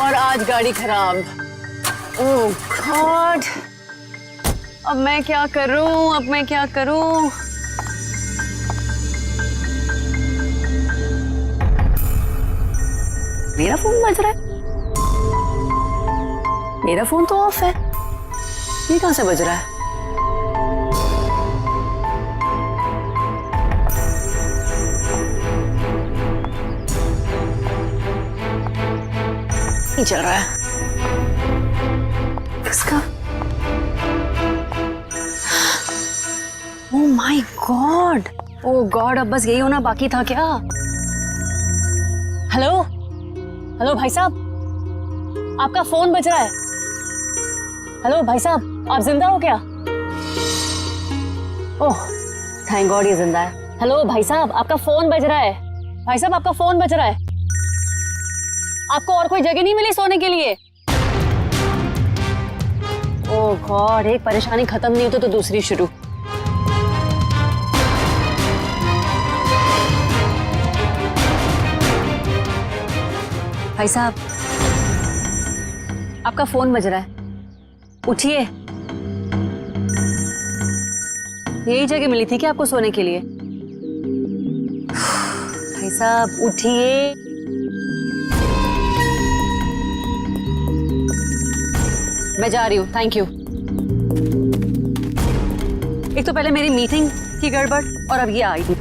और आज गाड़ी खराब। ओह गॉड, अब मैं क्या करूं, अब मैं क्या करूं? मेरा फोन बज रहा है। मेरा फोन तो ऑफ है, ये कहां से बज रहा है? नहीं चल रहा है इसका। Oh my God, oh God, अब बस यही होना बाकी था क्या? हेलो हेलो भाई साहब, आपका फोन बज रहा है। हेलो भाई साहब, आप जिंदा हो क्या? ओह थैंक गॉड ये जिंदा है। हेलो भाई साहब, आपका फोन बज रहा है। भाई साहब आपका फोन बज रहा है। आपको और कोई जगह नहीं मिली सोने के लिए? ओह गॉड, एक परेशानी खत्म नहीं होती तो दूसरी शुरू। भाई साहब आपका फोन बज रहा है, उठिए। यही जगह मिली थी क्या आपको सोने के लिए? भाई साहब उठिए। मैं जा रही हूँ, थैंक यू। एक तो पहले मेरी मीटिंग की गड़बड़ और अब ये आई। गुड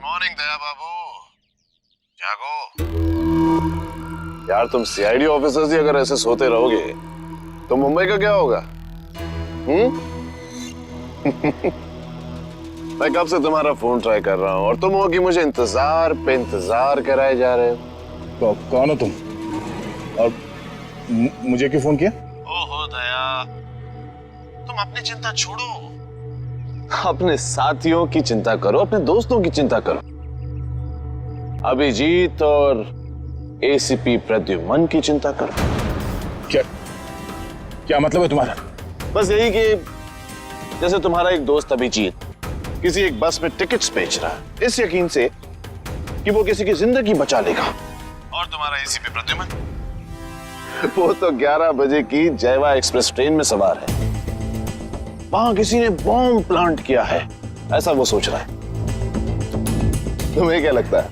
मॉर्निंग दया बाबू, जागो यार। तुम सीआईडी ऑफिसर्स ही अगर ऐसे सोते रहोगे तो मुंबई का क्या होगा? मैं कब से तुम्हारा फोन ट्राई कर रहा हूं और तुम हो कि मुझे इंतजार पे इंतजार कराए जा रहे हो। तो कौन हो तुम और मुझे क्यों फोन किया? ओहो दया, तुम अपनी चिंता छोड़ो, अपने साथियों की चिंता करो, अपने दोस्तों की चिंता करो। अभिजीत और एसीपी प्रद्युमन की चिंता करो। क्या क्या मतलब है तुम्हारा? बस यही कि जैसे तुम्हारा एक दोस्त अभिजीत किसी एक बस में टिकट्स बेच रहा है इस यकीन से कि वो किसी की जिंदगी बचा लेगा, और तुम्हारा एसीपी प्रद्युमन वो तो 11 बजे की जयवा एक्सप्रेस ट्रेन में सवार है, वहां किसी ने बॉम्ब प्लांट किया है ऐसा वो सोच रहा है। तुम्हें क्या लगता है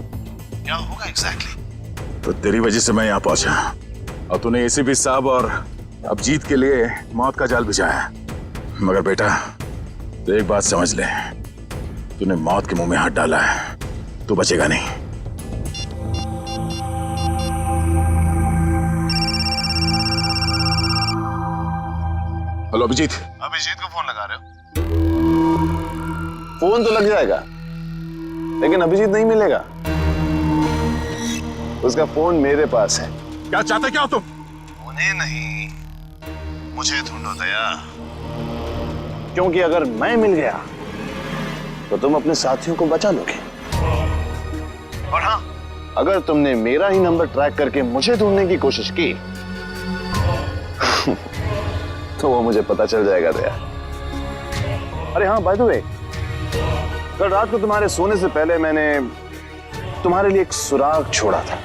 क्या होगा एग्जैक्टली? तो तेरी वजह से मैं यहाँ पहुंचा और तूने एसीपी साहब और अभिजीत के लिए मौत का जाल बिछाया। मगर बेटा तो एक बात समझ ले, तूने मौत के मुंह में हाथ डाला है, तू बचेगा नहीं। हेलो अभिजीत। अभिजीत को फोन लगा रहे हो? फोन तो लग जाएगा लेकिन अभिजीत नहीं मिलेगा, उसका फोन मेरे पास है। क्या चाहते क्या हो तुम? उन्हें नहीं, मुझे ढूंढो दया, क्योंकि अगर मैं मिल गया तो तुम अपने साथियों को बचा लोगे, और हाँ अगर तुमने मेरा ही नंबर ट्रैक करके मुझे ढूंढने की कोशिश की तो वो मुझे पता चल जाएगा दया। अरे हाँ बाय द वे, कल रात को तुम्हारे सोने से पहले मैंने तुम्हारे लिए एक सुराग छोड़ा था,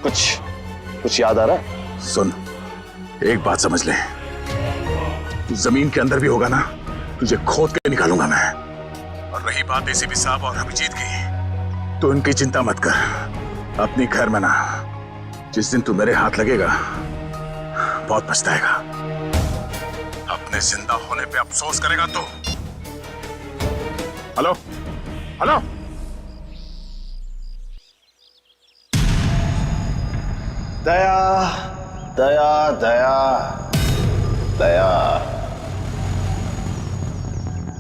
कुछ याद आ रहा है? सुन, एक बात समझ ले, तू जमीन के अंदर भी होगा ना, तुझे खोद के निकालूंगा मैं। और रही बात एसीपी साहब और अभिजीत की, तो उनकी चिंता मत कर, अपनी खैर मना। जिस दिन तू मेरे हाथ लगेगा बहुत पछताएगा, अपने जिंदा होने पे अफसोस करेगा तो। हेलो हेलो, दया दया दया दया,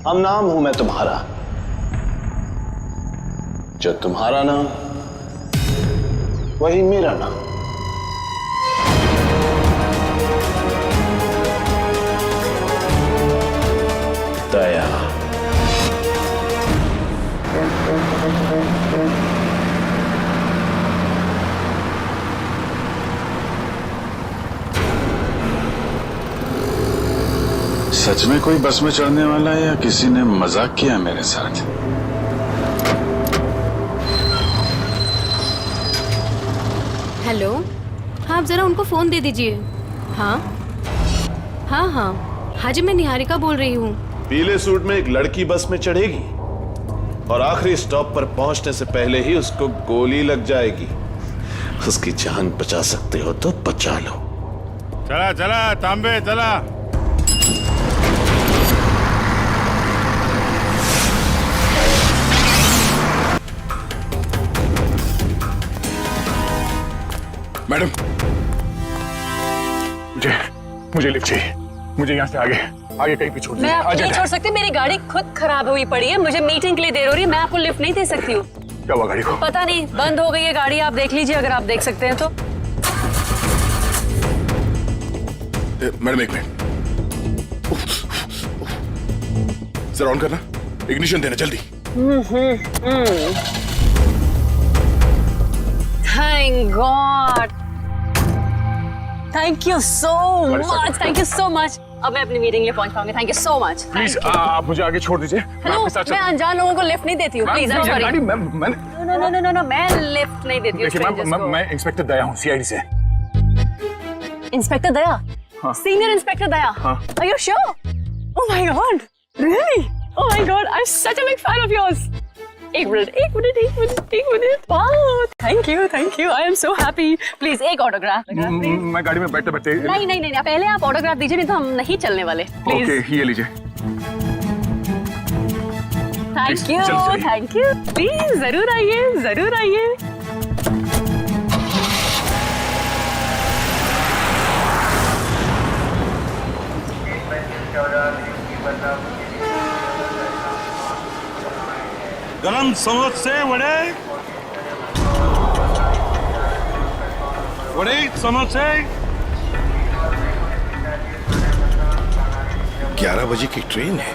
हम नाम हूं मैं तुम्हारा, जो तुम्हारा नाम वही मेरा नाम। दया। सच में कोई बस में चढ़ने वाला है या किसी ने मजाक किया मेरे साथ? हेलो, हाँ आप जरा उनको फोन दे दीजिए। हाँ हाँ हाँ हाँ जी, मैं निहारिका बोल रही हूँ। पीले सूट में एक लड़की बस में चढ़ेगी और आखिरी स्टॉप पर पहुंचने से पहले ही उसको गोली लग जाएगी। उसकी जान बचा सकते हो तो बचा लो। चला चला तांबे चला। मैडम, मुझे लिफ्ट चाहिए। मुझे यहाँ से आगे कहीं भी छोड़ मैं आपको नहीं छोड़ सकती, मेरी गाड़ी खुद खराब हुई पड़ी है, मुझे मीटिंग के लिए देर हो रही है, मैं आपको लिफ्ट नहीं दे सकती हूँ। क्या हुआ गाड़ी को? पता नहीं, बंद हो गई है गाड़ी, आप देख लीजिए अगर आप देख सकते हैं तो। मैडम एक मिनट, जरा ऑन करना, इग्निशन देना जल्दी। Thank God, thank you so much, thank you so much. अब मैं अपनी मीटिंग लिए पहुंच पाऊंगी। Thank you so much. Please आप मुझे आगे छोड़ दीजिए। हेलो, मैं अनजान लोगों को लिफ्ट नहीं देती हूँ, प्लीज। गाड़ी मैं नो, मैं लिफ्ट नहीं देती हूँ strangers को। मैं इंस्पेक्टर दया हूँ, सीआईडी से। इंस्पेक्टर दया? हाँ। सीनियर इंस्पेक्टर दया? हाँ। Are you sure? Oh my God, really? Oh my God, I'm such a big fan of yours. एक minute. Wow, thank you. I am so happy. Please एक autograph. मैं गाड़ी में बैठते बैठते। नहीं, पहले आप ऑटोग्राफ दीजिए, नहीं तो हम नहीं चलने वाले। प्लीज। ओके, ये लीजिए। Thank you. प्लीज जरूर आइए। गरम समोसे वड़े समोसे। 11 बजे की ट्रेन है,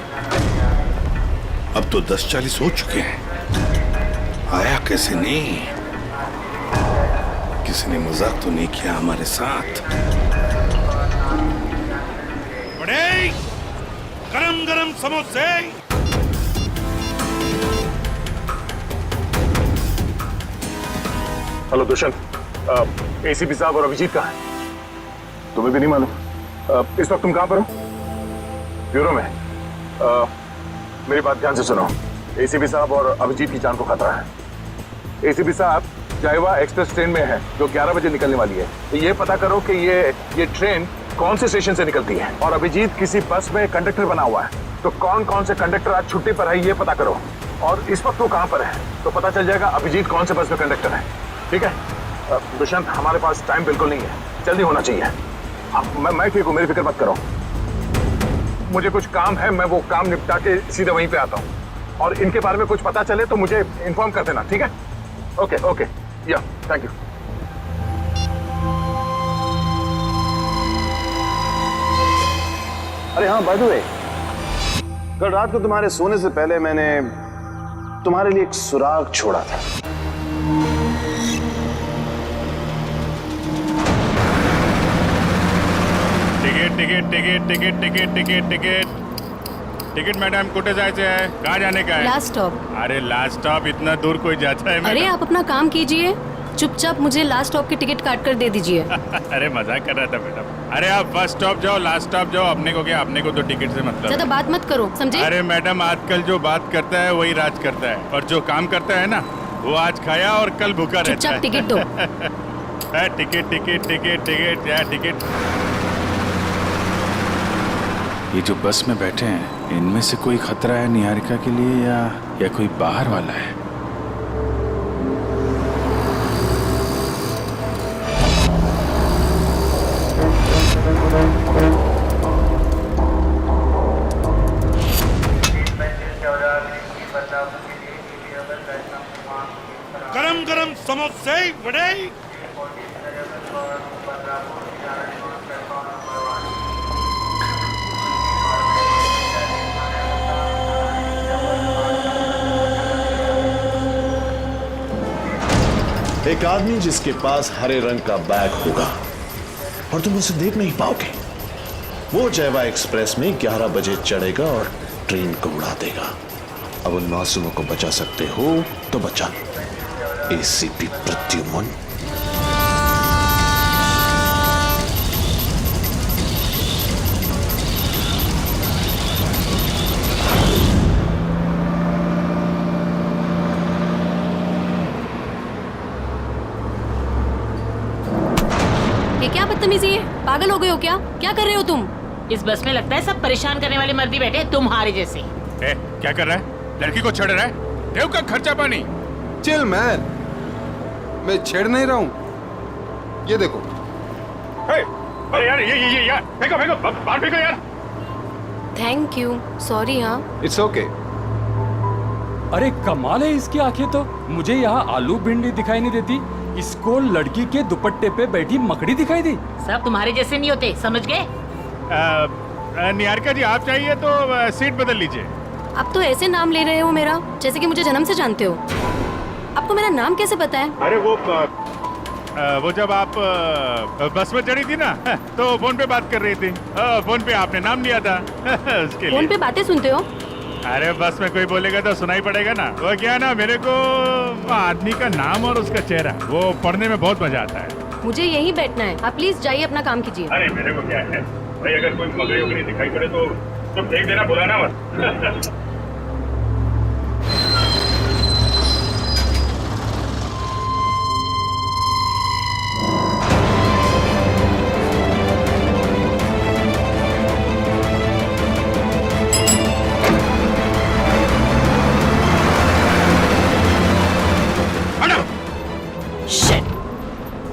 अब तो 10:40 हो चुके हैं। आया कैसे नहीं? किसी ने मजाक तो नहीं किया हमारे साथ? वड़े गरम गरम समोसे। हेलो दुष्यंत, एसीपी साहब और अभिजीत कहाँ हैं? तुम्हें भी नहीं मालूम? इस वक्त तुम कहाँ पर हो? ब्यूरो में। मेरी बात ध्यान से सुनो। एसीपी साहब और अभिजीत की जान को खतरा है। एसीपी साहब जायवा एक्सप्रेस ट्रेन में है जो 11 बजे निकलने वाली है। तो ये पता करो कि ये ट्रेन कौन से स्टेशन से निकलती है। और अभिजीत किसी बस में कंडक्टर बना हुआ है, तो कौन से कंडक्टर आज छुट्टी पर है ये पता करो। और इस वक्त वो कहाँ पर है तो पता चल जाएगा अभिजीत कौन से बस में कंडक्टर है। ठीक है दुष्यंत, हमारे पास टाइम बिल्कुल नहीं है, जल्दी होना चाहिए। मैं ठीक हूँ, मेरी फिक्र मत करो। मुझे कुछ काम है, मैं वो काम निपटा के सीधे वहीं पे आता हूँ। और इनके बारे में कुछ पता चले तो मुझे इन्फॉर्म कर देना, ठीक है? ओके, या थैंक यू। अरे हाँ, बाय द वे, कल रात को तुम्हारे सोने से पहले मैंने तुम्हारे लिए एक सुराग छोड़ा था। टिकट मैडम, कुठे जायचे आहे? कहाँ जाने का है? Last stop. अरे लास्ट स्टॉप इतना दूर कोई जाता है? अरे मैडम? आप अपना काम कीजिए, चुपचाप मुझे लास्ट स्टॉप की टिकट काट कर दे दीजिए। अरे मजाक कर रहा था मैडम। अरे आप फर्स्ट स्टॉप जाओ, लास्ट स्टॉप जाओ, अपने को क्या, अपने को तो टिकट से मतलब। ज्यादा बात मत करो, समझे? अरे मैडम, आजकल जो बात करता है वही राज करता है, और जो काम करता है ना वो आज खाया और कल भूखा रहता है। चुपचाप टिकट दो। टिकट। ये जो बस में बैठे हैं, इनमें से कोई खतरा है निहारिका के लिए या कोई बाहर वाला है? गरम गरम समोसे वड़े। एक आदमी जिसके पास हरे रंग का बैग होगा और तुम उसे देख नहीं पाओगे, वो जयवा एक्सप्रेस में 11 बजे चढ़ेगा और ट्रेन को उड़ा देगा। अब उन मासूमों को बचा सकते हो तो बचा लो। एसीपी प्रद्युमन। ये क्या बदतमीजी है? पागल हो गए हो क्या? क्या कर रहे हो तुम? इस बस में लगता है सब परेशान करने वाले मर्दी बैठे तुम्हारे जैसे। क्या कर रहा है? लड़की को छेड़ रहा है? देव का खर्चा पानी। चिल मैन, मैं छेड़ नहीं रहा हूँ। ये देखो। अरे यार ये यार फेंको बाहर फेंको यार। Thank you. सॉरी। हाँ, इट्स ओके। अरे कमाल है इसकी आंखें तो। मुझे यहाँ आलू भिंडी दिखाई नहीं देती, इसको लड़की के दुपट्टे पे बैठी मकड़ी दिखाई दी। सब तुम्हारे जैसे नहीं होते, समझ गए? निहारिका जी, आप चाहिए तो सीट बदल लीजिए। आप तो ऐसे नाम ले रहे हो मेरा जैसे कि मुझे जन्म से जानते हो। आपको मेरा नाम कैसे पता है? अरे वो जब आप बस में चढ़ी थी ना तो फोन पे बात कर रही थी। फोन पे आपने नाम लिया था उसके लिए। फोन पे बातें सुनते हो? अरे बस में कोई बोलेगा तो सुनाई पड़ेगा ना। वो क्या ना, मेरे को आदमी का नाम और उसका चेहरा वो पढ़ने में बहुत मजा आता है। मुझे यहीं बैठना है। आप प्लीज जाइए, अपना काम कीजिए। अरे मेरे को क्या है भाई, अगर कोई मगरी उगरी दिखाई पड़े तो तुम देख देना, बुलाना मत।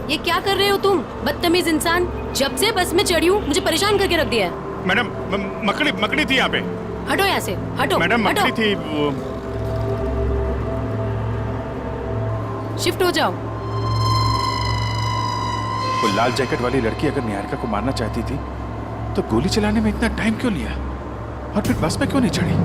ये क्या कर रहे हो तुम, बदतमीज इंसान? जब से बस में चढ़ी हूँ मुझे परेशान करके रख दिया है। मैडम मकड़ी थी यहाँ पे। हटो यहाँ से, हटो। मैडम हटो। मकड़ी थी वो। शिफ्ट हो जाओ। वो लाल जैकेट वाली लड़की अगर निहारिका को मारना चाहती थी तो गोली चलाने में इतना टाइम क्यों लिया, और फिर बस में क्यों नहीं चढ़ी?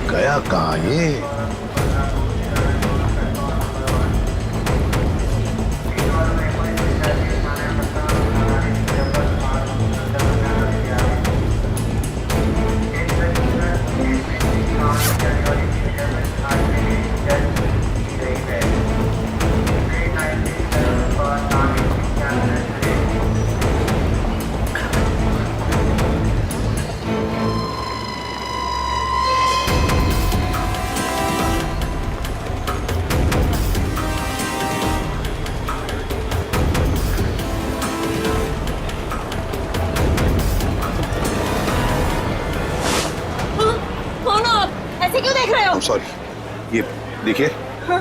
गया कहाँ ये? ऐसे क्यों देख रहे हो? सॉरी, ये देखिए। हाँ?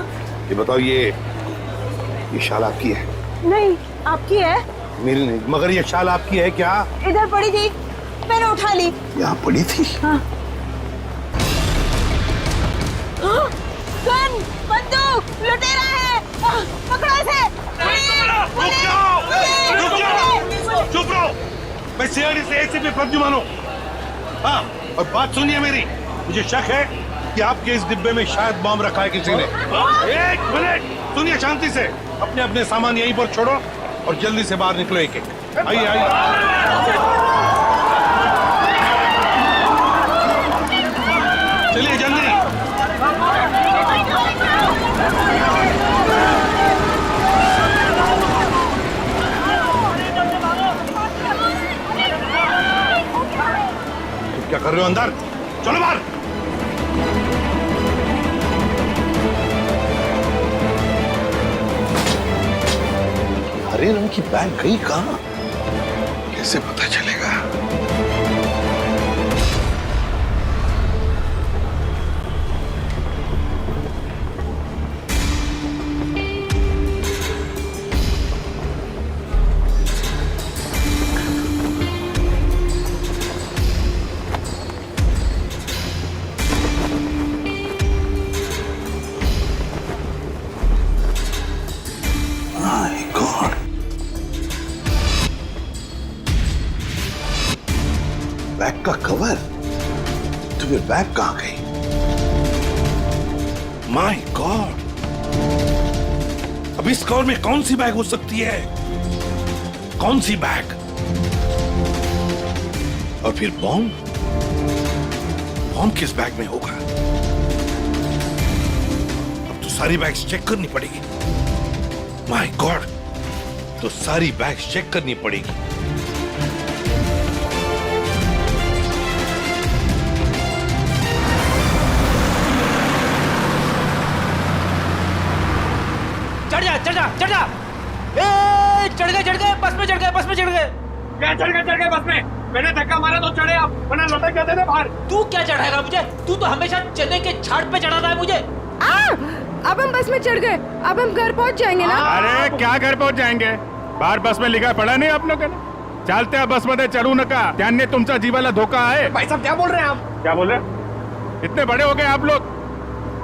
ये बताओ, ये शाल आपकी है? नहीं, आपकी है। मेरी नहीं, मगर ये शाल आपकी है क्या? इधर पड़ी थी, मैंने उठा ली। यहाँ पड़ी थी? हाँ। गन, बंदूक, लुटेरा है। पकड़ो इसे। चुप रहो। मैं सीआईडी से एसीपी प्रद्युमन हूं। हाँ, और बात सुनिए मेरी। मुझे शक है कि आपके इस डिब्बे में शायद बम रखा है किसी ने। एक मिनट सुनिए शांति से। अपने अपने सामान यहीं पर छोड़ो और जल्दी से बाहर निकलो। एक एक आइए आइए। चलिए जल्दी। क्या कर रहे हो अंदर? चलो बाहर। हरे रंग की बैग गई कहाँ? कैसे पता चलेगा? My God. फिर बैग कहां गई? माय गॉड, अब इस कार में कौन सी बैग हो सकती है? कौन सी बैग? और फिर बॉम्ब? बॉम्ब किस बैग में होगा? अब तो सारी बैग्स चेक करनी पड़ेगी। माय गॉड, तो सारी बैग्स चेक करनी पड़ेगी। चढ़ जा चढ़ गए बस में चढ़ गए क्या चढ़ गए बस में? मैंने धक्का मारा तो चढ़े आप, वरना लौटा क्या देते बाहर। तू क्या चढ़ाएगा मुझे? तू तो हमेशा चने के झाड़ पे चढ़ाता है मुझे। अब हम बस में चढ़ गए, अब हम घर पहुंच जाएंगे ना। अरे क्या घर पहुंच जाएंगे? बाहर बस में लिखा पड़ा नहीं आप लोगों ने? चालते बस मध्ये चढू नका, त्यांनी तुमचा जीवाला धोका है। भाई साहब क्या बोल रहे हैं आप? क्या बोल रहे? इतने बड़े हो गए आप लोग,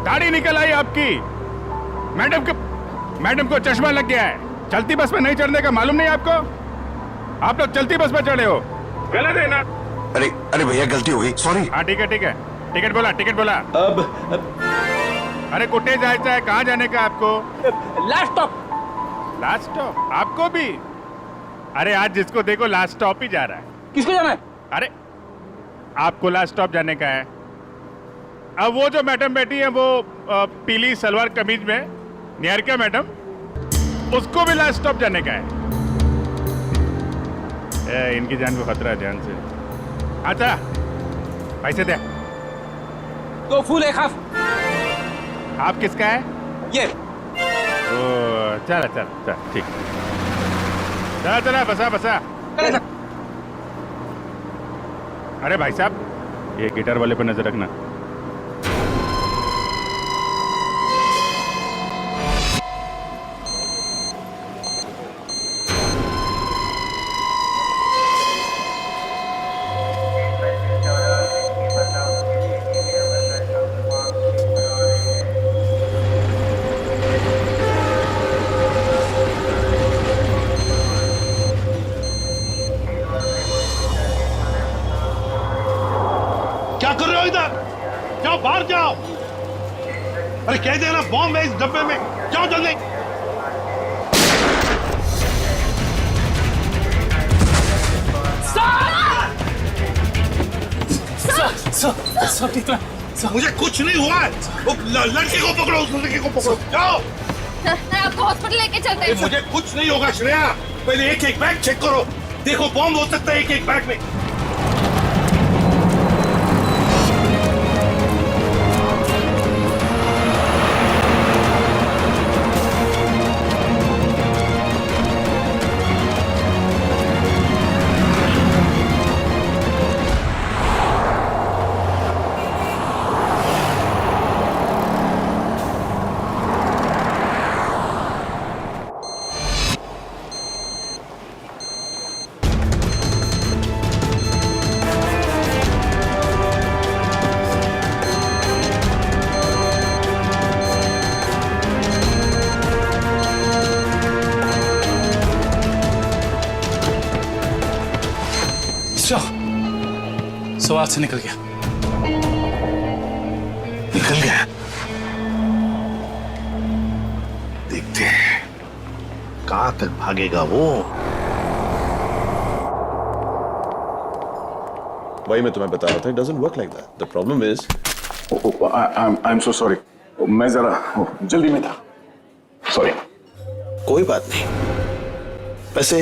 दाढ़ी निकल आई आपकी। मैडम को चश्मा लग गया है। चलती बस में नहीं चढ़ने का मालूम नहीं आपको? आप लोग चलती बस में चढ़े हो, गलत है ना? अरे भैया गलती हो गई, सॉरी। हाँ ठीक है। टिकट बोला। अब अरे कुठे जायचं है? कहाँ जाने का आपको? लास्ट स्टॉप आपको भी? अरे आज जिसको देखो लास्ट स्टॉप ही जा रहा है। किसको जाना है? अरे आपको लास्ट स्टॉप जाने का है। अब वो जो मैडम बैठी है वो पीली सलवार कमीज में, निहारिका मैडम, उसको भी लास्ट स्टॉप जाने का है। इनकी जान को खतरा है, ध्यान से। अच्छा पैसे दे। 2 फूल 1 हाफ। आप किसका है? ये चल ठीक। चला बसा। अरे भाई साहब, ये गिटार वाले पे नजर रखना। क्या कर रहे हो इधर? जाओ बाहर जाओ। अरे कह देना बॉम्ब है इस डब्बे में, जाओ जल्दी। सब ठीक है। मुझे कुछ नहीं हुआ है। वो लड़के को पकड़ो, उस लड़के को पकड़ो, जाओ। आपको हॉस्पिटल लेके चलते हैं। मुझे कुछ नहीं होगा श्रेया, पहले एक बैग चेक करो। देखो बॉम्ब हो सकता है एक बैग में। सवाल से निकल गया। देखते हैं कहां तक भागेगा वो। वही मैं तुम्हें बता रहा था, it doesn't work like that. The problem is, I'm so sorry. मैं जरा जल्दी में था, सॉरी। कोई बात नहीं। वैसे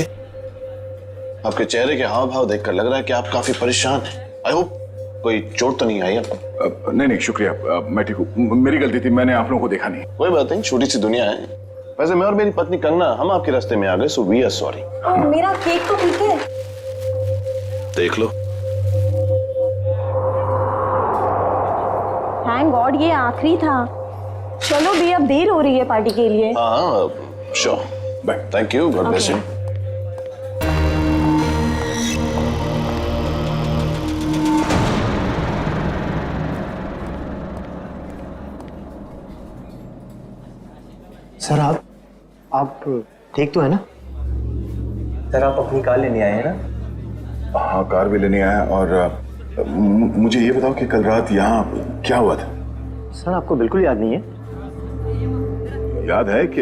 आपके चेहरे के हाव भाव देखकर लग रहा है कि आप काफी परेशान हैं। आई होप कोई चोट तो नहीं आई आपको? नहीं शुक्रिया, मैं ठीक हूँ। मेरी गलती थी, मैंने आप लोगों को देखा नहीं। कोई बात नहीं, छोटी सी दुनिया है। वैसे मैं और मेरी पत्नी कंगना, हम आपके रास्ते में आ गए, सो वी आर सॉरी। मेरा केक तो ठीक है। देख लो। थैंक गॉड ये आखिरी था। चलो भी अब देर हो रही है पार्टी के लिए। हाँ sure, bye. Thank you, god bless you. Sir आप ठीक तो है ना? सर आप अपनी कार लेने आए हैं ना? हाँ कार भी लेने आया और मुझे ये बताओ कि कल रात यहाँ क्या हुआ था? सर आपको बिल्कुल याद नहीं है? याद है कि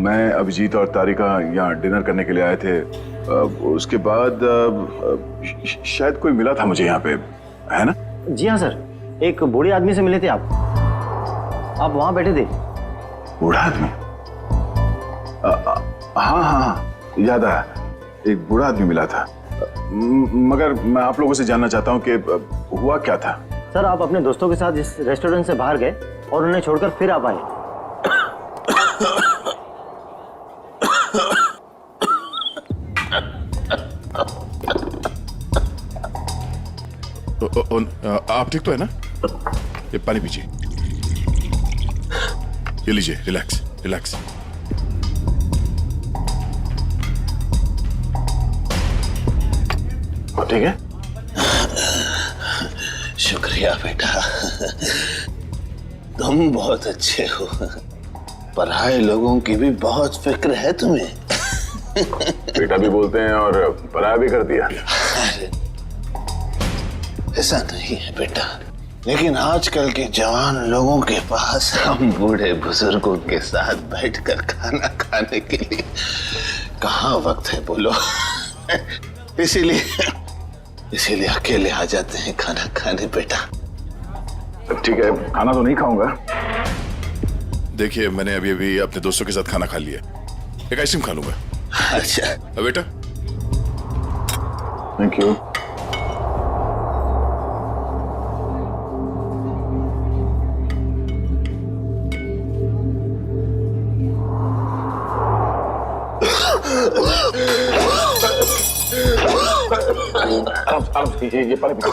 मैं, अभिजीत और तारिका यहाँ डिनर करने के लिए आए थे। उसके बाद शायद कोई मिला था मुझे यहाँ पे, है ना? जी हाँ सर, एक बूढ़े आदमी से मिले थे आप वहाँ बैठे थे। बूढ़ा आदमी? हाँ हाँ, याद आया, एक बूढ़ा आदमी मिला था। मगर मैं आप लोगों से जानना चाहता हूँ कि हुआ क्या था? सर आप अपने दोस्तों के साथ इस रेस्टोरेंट से बाहर गए और उन्हें छोड़कर फिर आप आए। आप ठीक तो है ना? ये पानी पीजिए, ये लीजिए, रिलैक्स रिलैक्स। ठीक है? शुक्रिया बेटा, तुम बहुत अच्छे हो। पराये लोगों की भी बहुत फिक्र है तुम्हें। बेटा भी बोलते हैं और पराया भी कर दिया। ऐसा नहीं है बेटा, लेकिन आजकल के जवान लोगों के पास हम बूढ़े बुजुर्गों के साथ बैठकर खाना खाने के लिए कहाँ वक्त है बोलो। इसीलिए अकेले आ जाते हैं खाना खाने बेटा। ठीक है, खाना तो नहीं खाऊंगा। देखिए, मैंने अभी अभी अपने दोस्तों के साथ खाना खा लिया, एक आइसक्रीम खा लूंगा। अच्छा बेटा, थैंक यू। ये पानी पीजिए।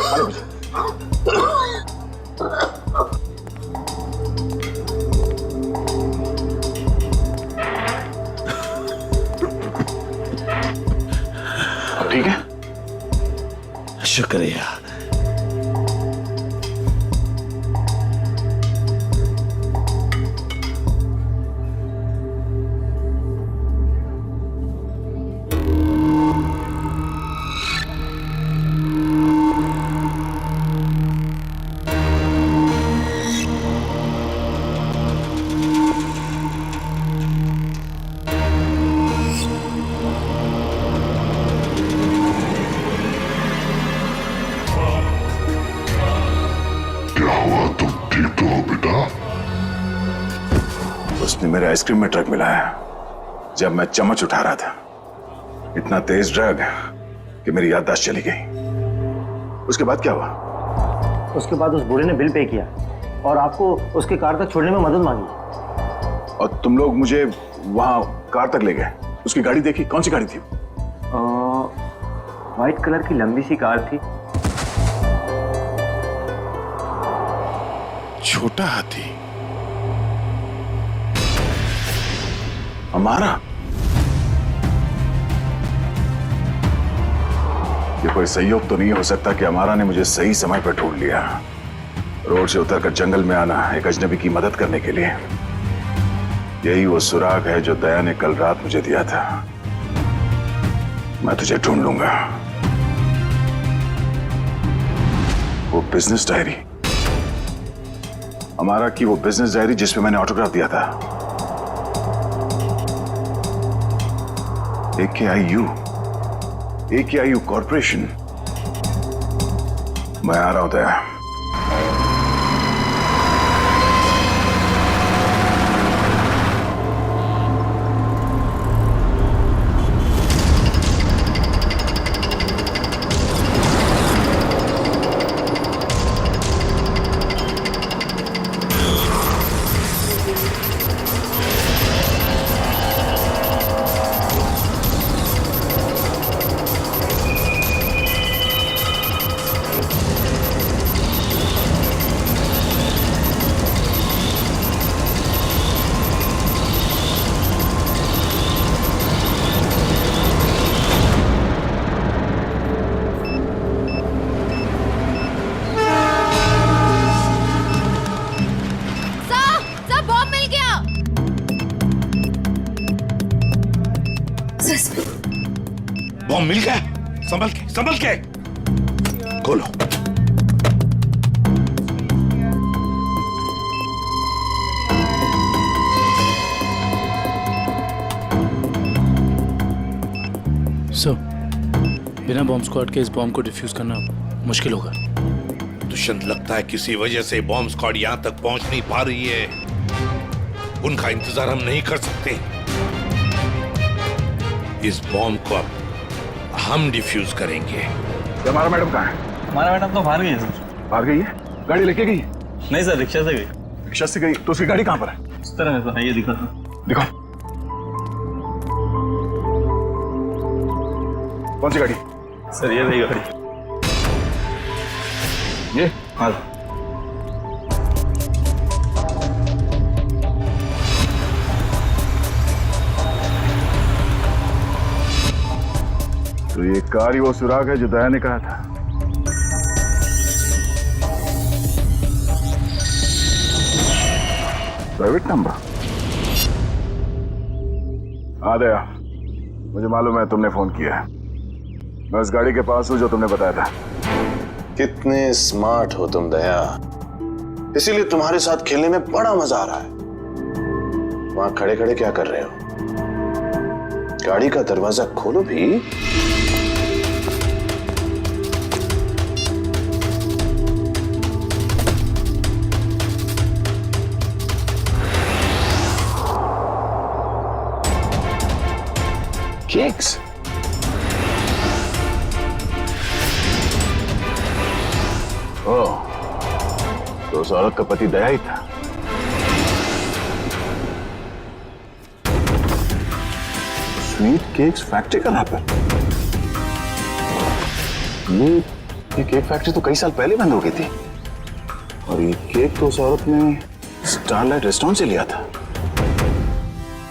ठीक है? शुक्रिया। उसने मेरे आइसक्रीम में ड्रग मिलाया जब मैं चम्मच उठा रहा था। इतना तेज ड्रग कि मेरी याददाश्त चली गई। उसके बाद क्या हुआ? उसके बाद उस बूढ़े ने बिल पे किया और आपको उसके कार तक छोड़ने में मदद मांगी। और तुम लोग मुझे वहां कार तक ले गए। उसकी गाड़ी देखी? कौन सी गाड़ी थी? व्हाइट कलर की लंबी सी कार थी। छोटा हाथी? हमारा? ये कोई संयोग तो नहीं हो सकता कि हमारा ने मुझे सही समय पर ढूंढ लिया, रोड से उतरकर जंगल में आना एक अजनबी की मदद करने के लिए। यही वो सुराग है जो दया ने कल रात मुझे दिया था। मैं तुझे ढूंढ लूंगा। वो बिजनेस डायरी, हमारा की वो बिजनेस डायरी जिसमें मैंने ऑटोग्राफ दिया था। AKIU corporation. मैं आ रहा हूं दया। बॉम्ब मिल गया। संभल के, संभल के। खोलो। सर, बिना बॉम्ब स्क्वाड के इस बॉम्ब को डिफ्यूज करना मुश्किल होगा। दुष्यंत, लगता है किसी वजह से बॉम्ब स्क्वाड यहां तक पहुंच नहीं पा रही है। उनका इंतजार हम नहीं कर सकते। इस बॉम्ब को अब हम डिफ्यूज करेंगे। हमारा मैडम कहाँ है? हमारा मैडम तो बाहर गई है सर। बाहर गई है? गाड़ी लेके गई? नहीं सर, रिक्शा से गई। रिक्शा से गई? तो उसकी गाड़ी कहाँ पर है? इस तरह है सर, ये दिखा था। दिखाओ। कौन सी गाड़ी? सर ये रही गाड़ी। ये? हाँ। तो ये कार ही वो सुराग है जो दया ने कहा था। Private number? आ दया, मुझे मालूम है तुमने फोन किया है। मैं उस गाड़ी के पास हूं जो तुमने बताया था। कितने स्मार्ट हो तुम दया, इसीलिए तुम्हारे साथ खेलने में बड़ा मजा आ रहा है। वहां खड़े खड़े क्या कर रहे हो? गाड़ी का दरवाजा खोलो भी। केक्स? ओह, तो उस औरत का पति दया ही था। स्वीट केक्स फैक्ट्री का रैपर? ये केक फैक्ट्री तो कई साल पहले बंद हो गई थी। और ये केक तो उस औरत ने स्टारलाइट रेस्टोरेंट से लिया था।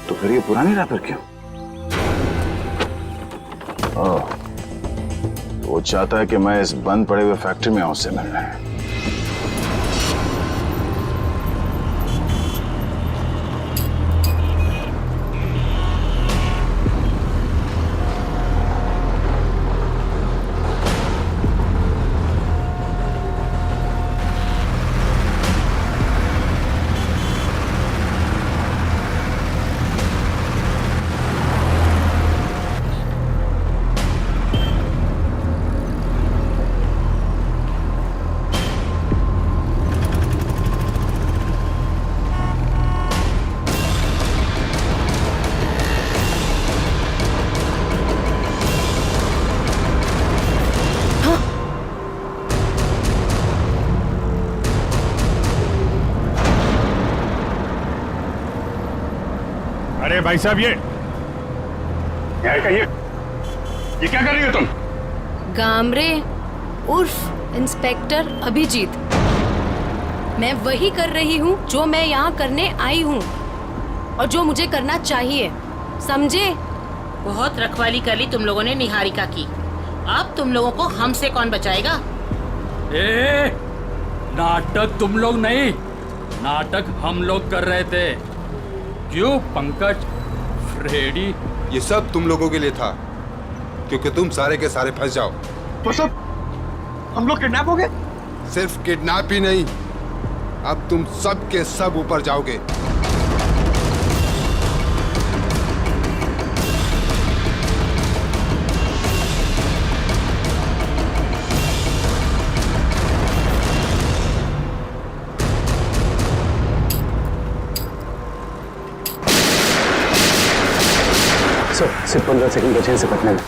तो फिर ये पुरानी रैपर क्यों? ओह, वो चाहता है कि मैं इस बंद पड़े हुए फैक्ट्री में उससे मिलने। अरे भाई साहब, ये क्या कर रही हो तुम? गामरे उर्फ इंस्पेक्टर अभिजीत, मैं वही कर रही हूँ जो मैं यहाँ करने आई हूँ और जो मुझे करना चाहिए, समझे? बहुत रखवाली कर ली तुम लोगों ने निहारिका की। अब तुम लोगों को हमसे कौन बचाएगा? ए, नाटक तुम लोग नहीं, नाटक हम लोग कर रहे थे। क्यों पंकज, फ्रेडी? ये सब तुम लोगों के लिए था, क्योंकि तुम सारे के सारे फंस जाओ। तो सब हम लोग किडनैप हो गए? सिर्फ किडनैप ही नहीं, अब तुम सब के सब ऊपर जाओगे। सिर्फ 15 सेकंड बचे से कटने में।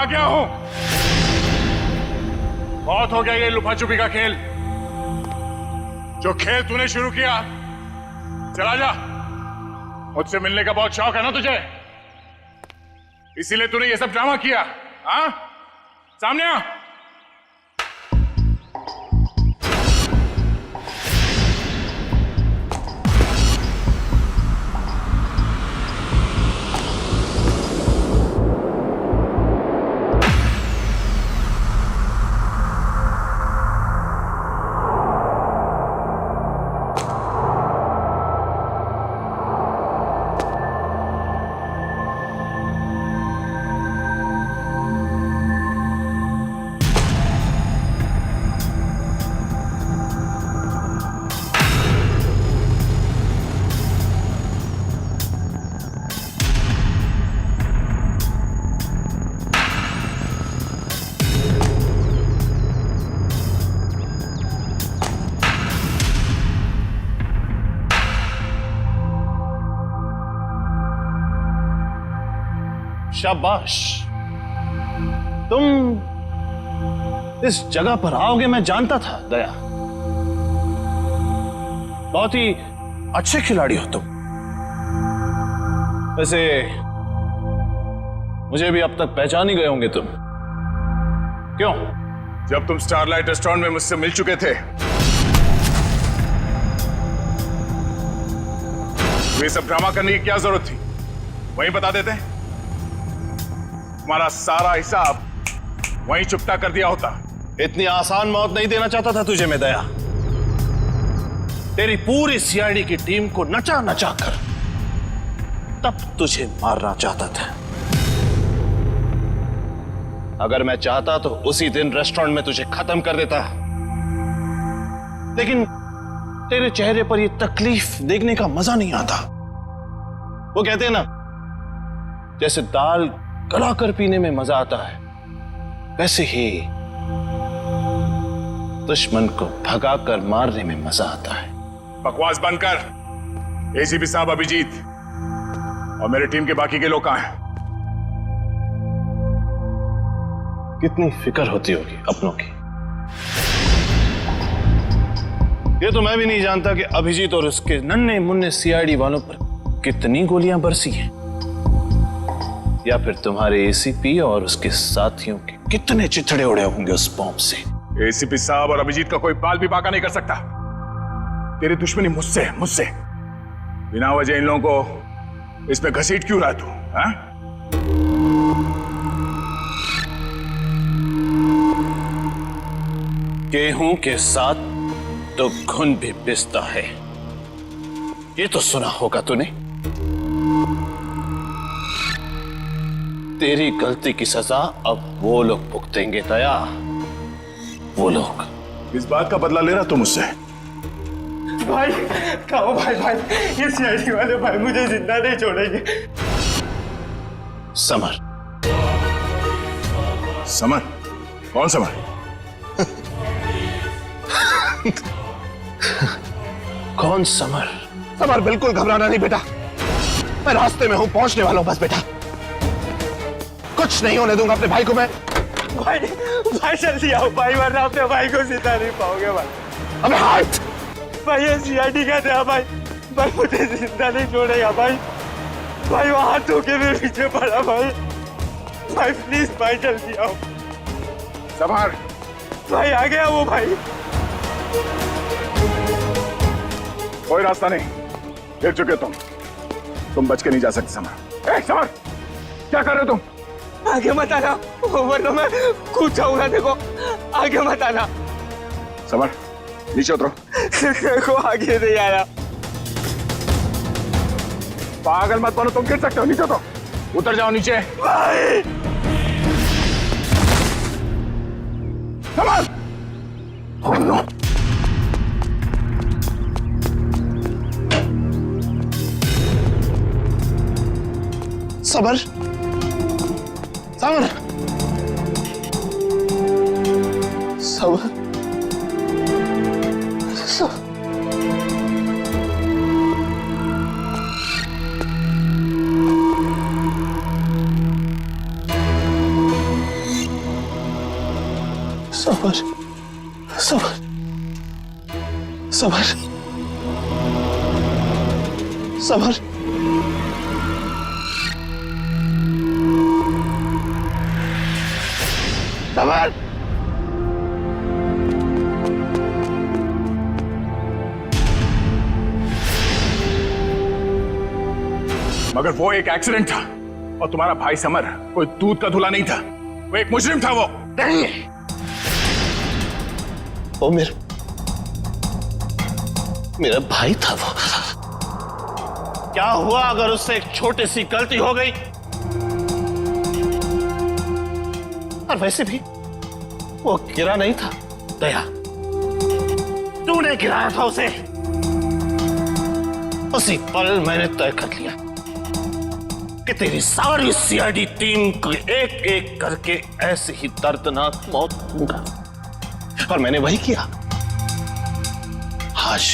गया हूं। बहुत हो गया ये लुका छुपी का खेल। जो खेल तूने शुरू किया, चला जा। मुझसे मिलने का बहुत शौक है ना तुझे? इसीलिए तूने ये सब ड्रामा किया? हाँ, सामने आ। शाबाश, तुम इस जगह पर आओगे मैं जानता था दया। बहुत ही अच्छे खिलाड़ी हो तुम। वैसे मुझे भी अब तक पहचान ही गए होंगे तुम। क्यों? जब तुम स्टारलाइट रेस्टोरेंट में मुझसे मिल चुके थे, तो ये सब ड्रामा करने की क्या जरूरत थी? वहीं बता देते। तुम्हारा सारा हिसाब वहीं चुकता कर दिया होता। इतनी आसान मौत नहीं देना चाहता था तुझे मैं दया। तेरी पूरी सीआईडी की टीम को नचा नचा कर तब तुझे मारना चाहता था। अगर मैं चाहता तो उसी दिन रेस्टोरेंट में तुझे खत्म कर देता, लेकिन तेरे चेहरे पर यह तकलीफ देखने का मजा नहीं आता। वो कहते हैं ना, जैसे दाल गला कर पीने में मजा आता है, वैसे ही दुश्मन को भगाकर मारने में मजा आता है। बकवास बंद कर। एसीपी साहब अभिजीत और मेरी टीम के बाकी के लोग कहां हैं? कितनी फिक्र होती होगी अपनों की। ये तो मैं भी नहीं जानता कि अभिजीत और उसके नन्हे मुन्ने सीआईडी वालों पर कितनी गोलियां बरसी हैं, या फिर तुम्हारे एसीपी और उसके साथियों के कितने चिथड़े उड़े होंगे उस बॉम्ब से। एसीपी साहब और अभिजीत का कोई बाल भी बाका नहीं कर सकता। तेरी दुश्मनी मुझसे मुझसे बिना वजह इन लोगों को इस पे घसीट क्यों रहा तू? हाँ? गेहूं के साथ तो घुन भी पिसता है, ये तो सुना होगा तूने। तेरी गलती की सजा अब वो लोग भुगतेंगे दया, वो लोग। इस बात का बदला ले रहा तू मुझसे? भाई खाओ भाई, ये सीआईडी वाले भाई मुझे जिंदा नहीं छोड़ेंगे। समर। समर? कौन समर? कौन समर? समर, बिल्कुल घबराना नहीं बेटा, मैं रास्ते में हूं, पहुंचने वाला हूं बस बेटा। कुछ नहीं होने दूंगा अपने भाई को मैं। भाई जल्दी आओ भाई, वरना अपने भाई को जिंदा नहीं पाओगे भाई। अबे हाथ भाई ये सीआईडी का था भाई, मुझे जिंदा नहीं छोड़ेगा भाई। भाई वो हाथ धोके मेरे पीछे पड़ा भाई प्लीज भाई जल्दी आओ। समर। भाई आ गया वो भाई। कोई रास्ता नहीं, गिर चुके तुम बच के नहीं जा सकते समर। समर, क्या कर रहे हो तुम? आगे मत आना, वरना मैं कूद जाऊंगा। देखो आगे मत आना। समर नीचे उतरो। देखो आगे नहीं आया। पागल मत बनो, तुम गिर सकते हो। नीचे उतरो, उतर जाओ नीचे। भाई summer. Oh no. Summer, summer, summer, summer, summer, summer, summer, summer. मगर वो एक एक्सीडेंट था और तुम्हारा भाई समर कोई दूध का धुला नहीं था, वो एक मुजरिम था। वो नहीं, वो मेरा भाई था। वो क्या हुआ अगर उससे एक छोटी सी गलती हो गई? और वैसे भी वो गिरा नहीं था दया, तूने गिराया था उसे। उसी पल मैंने तय कर लिया कि तेरी सारी सीआईडी टीम को एक एक करके ऐसे ही दर्दनाक मौत दूंगा, और मैंने वही किया। आज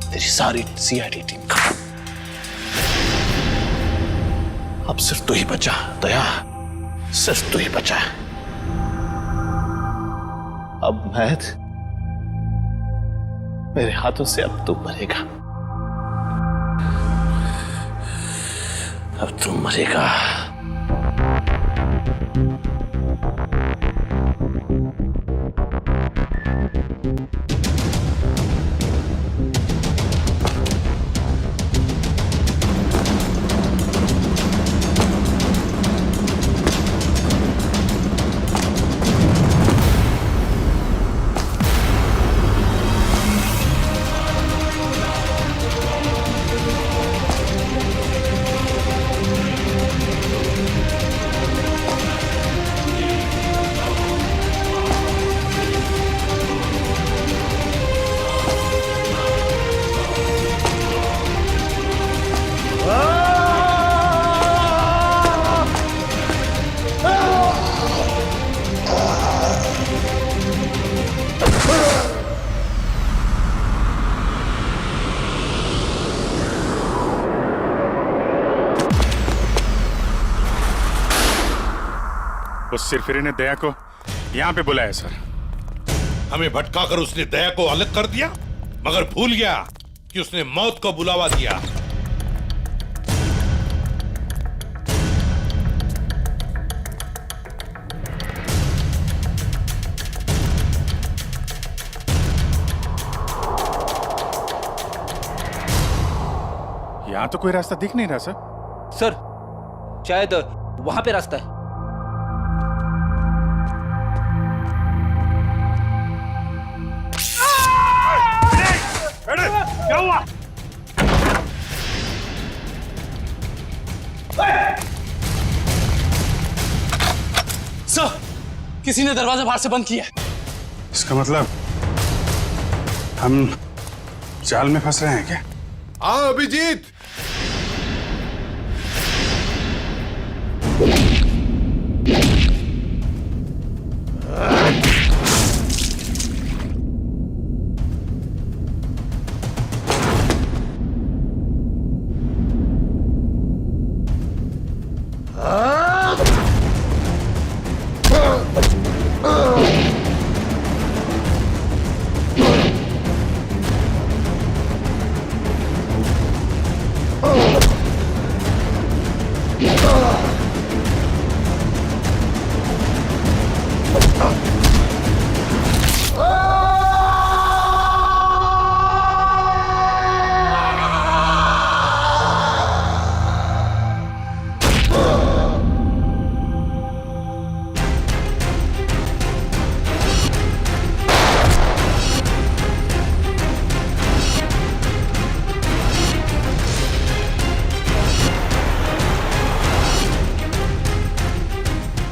तेरी सारी सीआईडी टीम का अब सिर्फ तू ही बचा दया, सिर्फ तू ही बचा। अब मैं, मेरे हाथों से अब तू मरेगा, अब तू मरेगा। उस सिरफिरे ने दया को यहाँ पे बुलाया सर। हमें भटकाकर उसने दया को अलग कर दिया, मगर भूल गया कि उसने मौत को बुलावा दिया। यहाँ तो कोई रास्ता दिख नहीं रहा सर। सर शायद वहां पे रास्ता है। क्या हुआ? सर, किसी ने दरवाजा बाहर से बंद किया है। इसका मतलब हम जाल में फंस रहे हैं क्या? हाँ अभिजीत,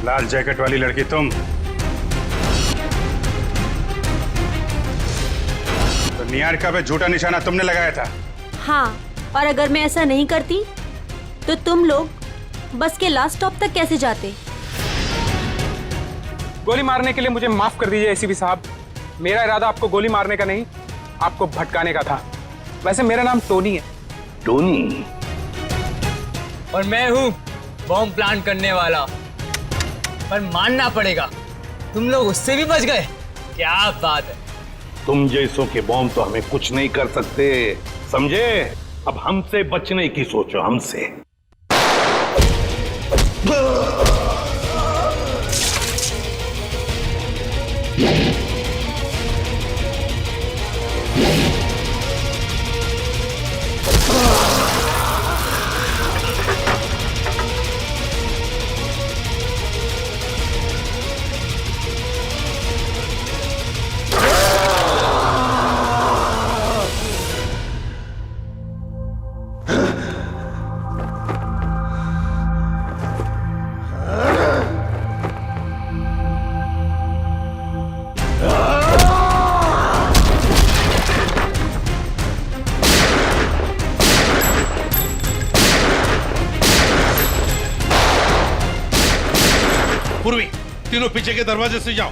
लाल जैकेट वाली लड़की तुम? तो निहारिका पे झूठा निशाना तुमने लगाया था? हाँ, और अगर मैं ऐसा नहीं करती तो तुम लोग बस के लास्ट स्टॉप तक कैसे जाते? गोली मारने के लिए मुझे माफ कर दीजिए एसीपी साहब। मेरा इरादा आपको गोली मारने का नहीं, आपको भटकाने का था। वैसे मेरा नाम टोनी है। टोनी? और मैं हूँ बॉम्ब प्लांट करने वाला। पर मानना पड़ेगा, तुम लोग उससे भी बच गए। क्या बात है। तुम जैसों के बॉम्ब तो हमें कुछ नहीं कर सकते, समझे? अब हमसे बचने की सोचो, हमसे। पूर्वी, तीनों पीछे के दरवाजे से जाओ।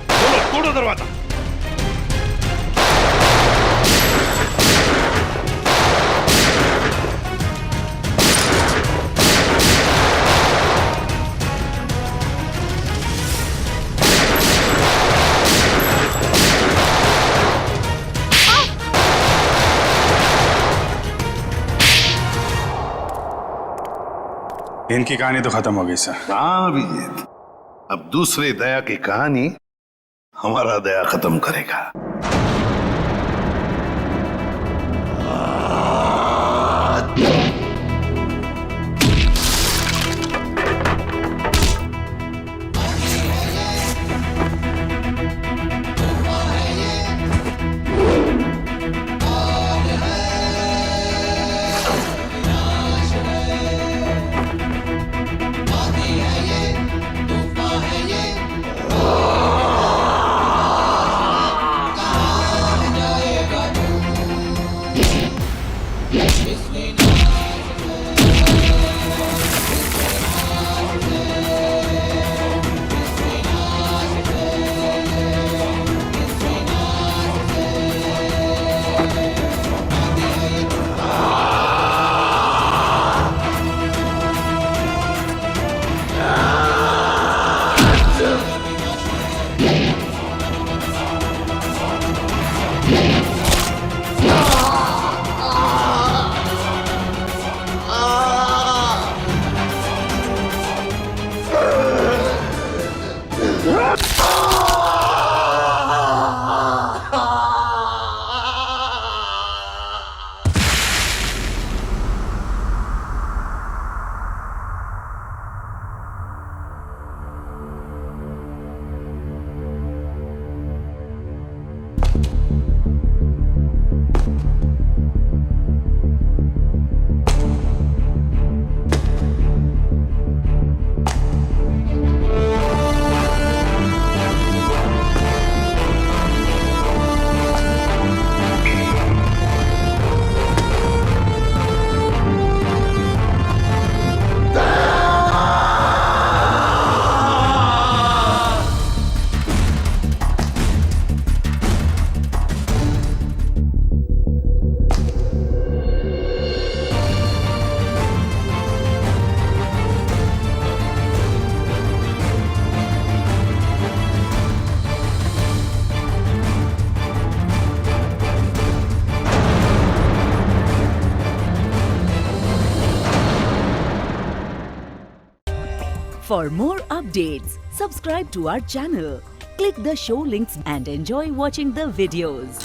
तोड़ो दरवाजा। इनकी कहानी तो खत्म हो गई सर। हाँ अभिजीत, अब दूसरे दया की कहानी हमारा दया खत्म करेगा। For more updates, subscribe to our channel, click the show links and enjoy watching the videos.